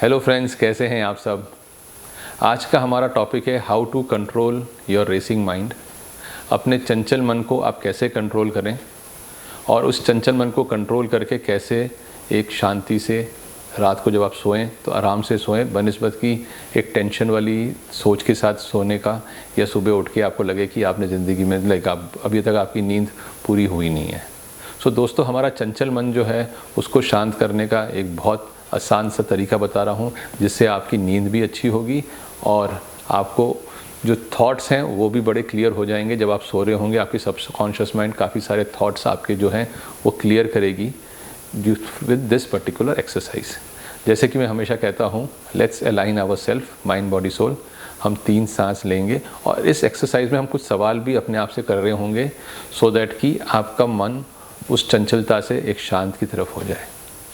Hello friends, कैसे हैं आप सब। आज का हमारा टॉपिक है how to control your racing mind. अपने चंचल मन को आप कैसे कंट्रोल करें और उस चंचल मन को कंट्रोल करके कैसे एक शांति से रात को जब आप सोएं तो आराम से सोएं, बनिस्बत की एक टेंशन वाली सोच के साथ सोने का, या सुबह उठ के आपको लगे कि आपने ज़िंदगी में अभी तक आपकी नींद पूरी हुई नहीं है। सो दोस्तों, हमारा चंचल मन जो है उसको शांत करने का एक बहुत आसान सा तरीका बता रहा हूँ, जिससे आपकी नींद भी अच्छी होगी और आपको जो थॉट्स हैं वो भी बड़े क्लियर हो जाएंगे। जब आप सो रहे होंगे आपकी सबकॉन्शियस माइंड काफ़ी सारे थॉट्स आपके जो हैं वो क्लियर करेगी विद दिस पर्टिकुलर एक्सरसाइज। जैसे कि मैं हमेशा कहता हूँ, let's align our self, mind body soul. हम 3 सांस लेंगे और इस एक्सरसाइज में हम कुछ सवाल भी अपने आप से कर रहे होंगे, सो दैट कि आपका मन उस चंचलता से एक शांत की तरफ हो जाए।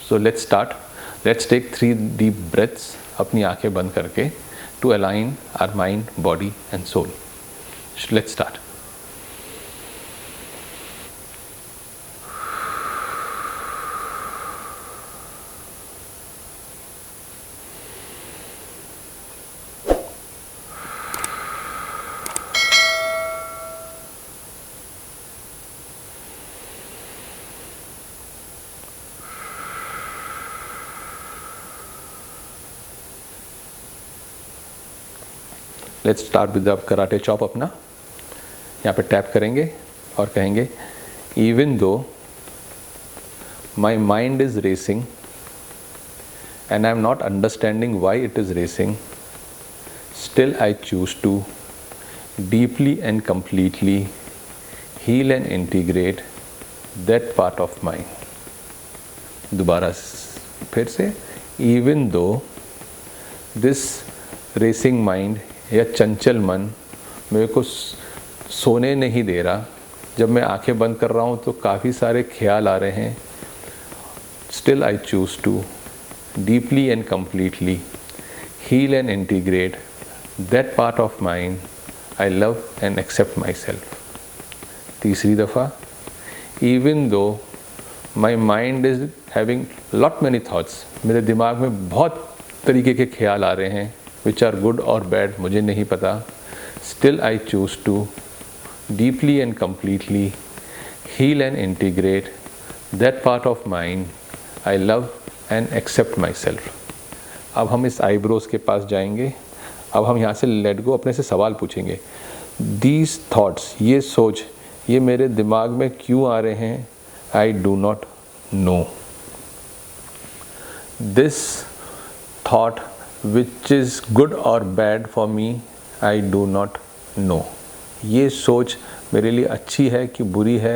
So let's start. Let's take 3 deep breaths, अपनी आंखें बंद करके, to align our mind, body and soul. Let's start. Let's start with the karate chop. अपना यहाँ पे टैप करेंगे और कहेंगे, even though my mind is racing and I am not understanding why it is racing, still I choose to deeply and completely heal and integrate that part of mind. दोबारा फिर से, even though this racing mind या चंचल मन मेरे को सोने नहीं दे रहा। जब मैं आंखें बंद कर रहा हूँ तो काफ़ी सारे ख्याल आ रहे हैं। Still I choose to deeply and completely heal and integrate that part of mind I love and accept my self. तीसरी दफ़ा, even though my mind is having lot many thoughts, मेरे दिमाग में बहुत तरीके के ख्याल आ रहे हैं, which are good or bad, मुझे नहीं पता। Still I choose to deeply and completely heal and integrate that part of mind I love and accept myself। अब हम इस आईब्रोज के पास जाएंगे। अब हम यहाँ से लेट गो, अपने से सवाल पूछेंगे। These thoughts, ये सोच, ये मेरे दिमाग में क्यों आ रहे हैं? I do not know। This thought which is good or bad for me, I do not know। ये सोच मेरे लिए अच्छी है कि बुरी है,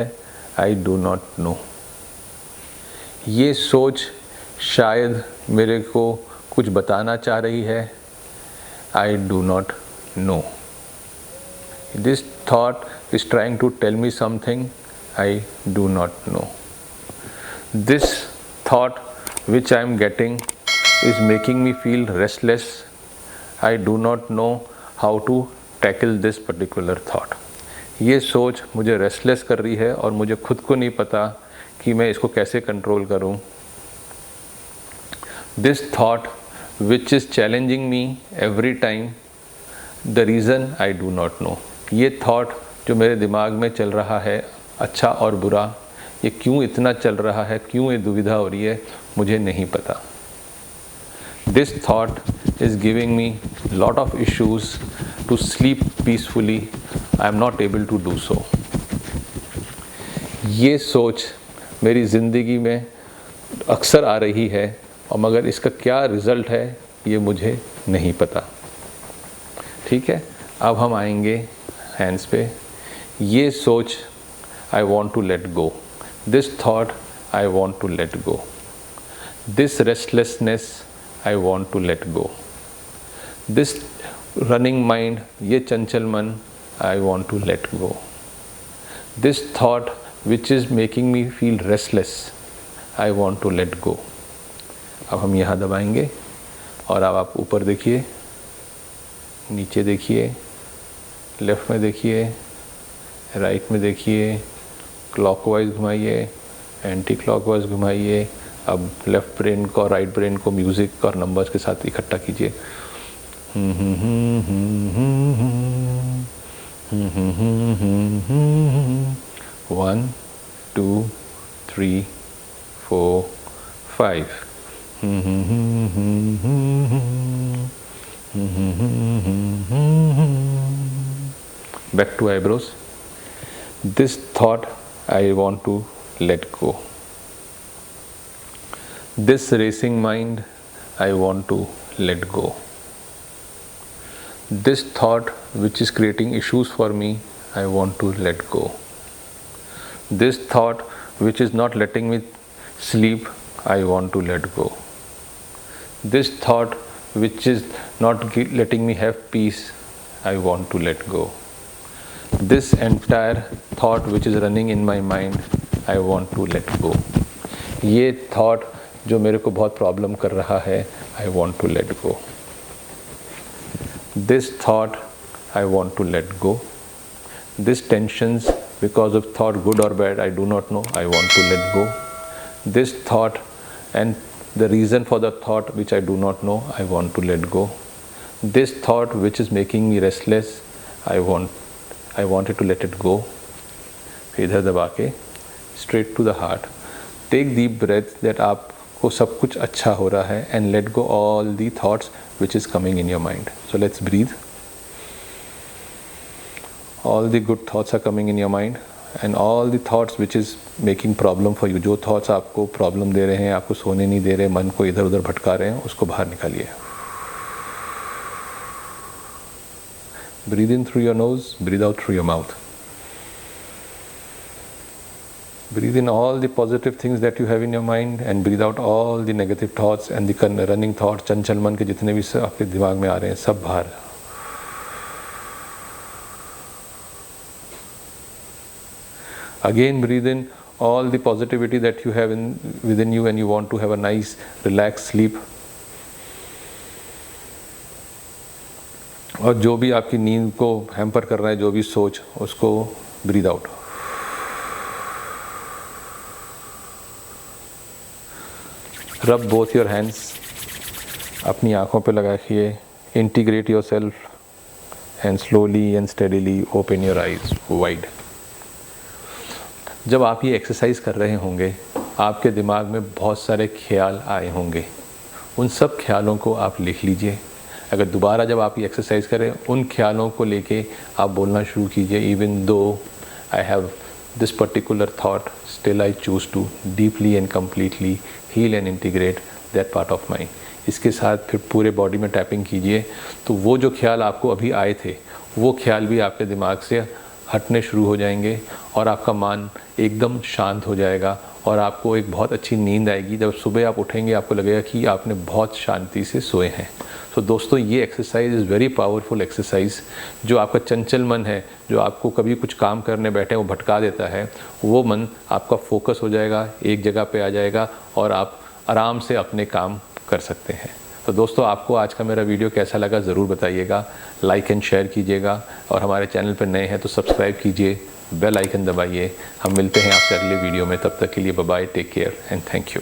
I do not know। ये सोच शायद मेरे को कुछ बताना चाह रही है, I do not know। This thought is trying to tell me something, I do not know। This thought which I am getting is making me feel restless, I do not know how to tackle this particular thought। ये सोच मुझे restless कर रही है और मुझे खुद को नहीं पता कि मैं इसको कैसे कंट्रोल करूं। This thought which is challenging me every time, the reason I do not know। ये थॉट जो मेरे दिमाग में चल रहा है, अच्छा और बुरा, ये क्यों इतना चल रहा है, क्यों ये दुविधा हो रही है, मुझे नहीं पता। This thought is giving me lot of issues to sleep peacefully, I am not able to do so। ये सोच मेरी ज़िंदगी में अक्सर आ रही है और मगर इसका क्या रिज़ल्ट है ये मुझे नहीं पता। ठीक है, अब हम आएंगे हैंड्स पे। ये सोच I want to let go। This thought I want to let go। This restlessness I want to let go। This running mind, ये चंचल मन, I want to let go। This thought which is making me feel restless, I want to let go। अब हम यहाँ दबाएंगे और अब आप ऊपर देखिए, नीचे देखिए, लेफ़्ट में देखिए, राइट में देखिए, क्लॉकवाइज घुमाइए, एंटी क्लॉकवाइज घुमाइए, अब लेफ़्ट ब्रेन को और राइट ब्रेन को म्यूज़िक और नंबर्स के साथ इकट्ठा कीजिए। 1 2 3 4 5 Back to eyebrows. This thought I want to let go. This racing mind I want to let go. This thought which is creating issues for me, I want to let go. This thought which is not letting me sleep, I want to let go. This thought which is not letting me have peace, I want to let go. This entire thought which is running in my mind, I want to let go. ये thought जो मेरे को बहुत problem कर रहा है, I want to let go. This thought I want to let go. This tensions because of thought, good or bad, I do not know, I want to let go. This thought and the reason for the thought which I do not know, I want to let go. This thought which is making me restless, I wanted to let it go. इधर दबा के straight to the heart. Take deep breath that आपको सब कुछ अच्छा हो रहा है and let go all the thoughts which is coming in your mind. So let's breathe. All the good thoughts are coming in your mind and all the thoughts which is making problem for you. जो thoughts आपको problem दे रहे हैं, आपको सोने नहीं दे रहे, मन को इधर उधर भटका रहे हैं, उसको बाहर निकालिए. Breathe in through your nose, breathe out through your mouth. Breathe in all the positive things that you have in your mind and breathe out all the negative thoughts and the running thoughts, चंचल मन के जितने भी आपके दिमाग में आ रहे हैं, सब बाहर. Again breathe in all the positivity that you have within you and you want to have a nice relaxed sleep. और जो भी आपकी नींद को हैम्पर कर रहा है, जो भी सोच, उसको ब्रीद आउट. रब बोथ योर हैंड्स, अपनी आँखों पे लगाइए. Integrate your self and slowly and steadily open your eyes wide. जब आप ये एक्सरसाइज कर रहे होंगे, आपके दिमाग में बहुत सारे ख्याल आए होंगे. उन सब ख्यालों को आप लिख लीजिए. अगर दोबारा जब आप ये एक्सरसाइज करें, उन ख्यालों को लेके आप बोलना शुरू कीजिए. Even though I have this particular thought, still I choose to deeply and completely heal and integrate that part of mind. इसके साथ फिर पूरे बॉडी में टैपिंग कीजिए. तो वो जो ख्याल आपको अभी आए थे, वो ख्याल भी आपके दिमाग से हटने शुरू हो जाएंगे और आपका मन एकदम शांत हो जाएगा और आपको एक बहुत अच्छी नींद आएगी. जब सुबह आप उठेंगे, आपको लगेगा कि आपने बहुत शांति से सोए हैं. तो दोस्तों, ये exercise is very powerful exercise. जो आपका चंचल मन है, जो आपको कभी कुछ काम करने बैठे वो भटका देता है, वो मन आपका फोकस हो जाएगा, एक जगह पे आ जाएगा और आप आराम से अपने काम कर सकते हैं. तो दोस्तों, आपको आज का मेरा वीडियो कैसा लगा ज़रूर बताइएगा. लाइक एंड शेयर कीजिएगा और हमारे चैनल पर नए हैं तो सब्सक्राइब कीजिए, बेल आइकन दबाइए. हम मिलते हैं आपसे अगले वीडियो में. तब तक के लिए bye bye, take care and thank you.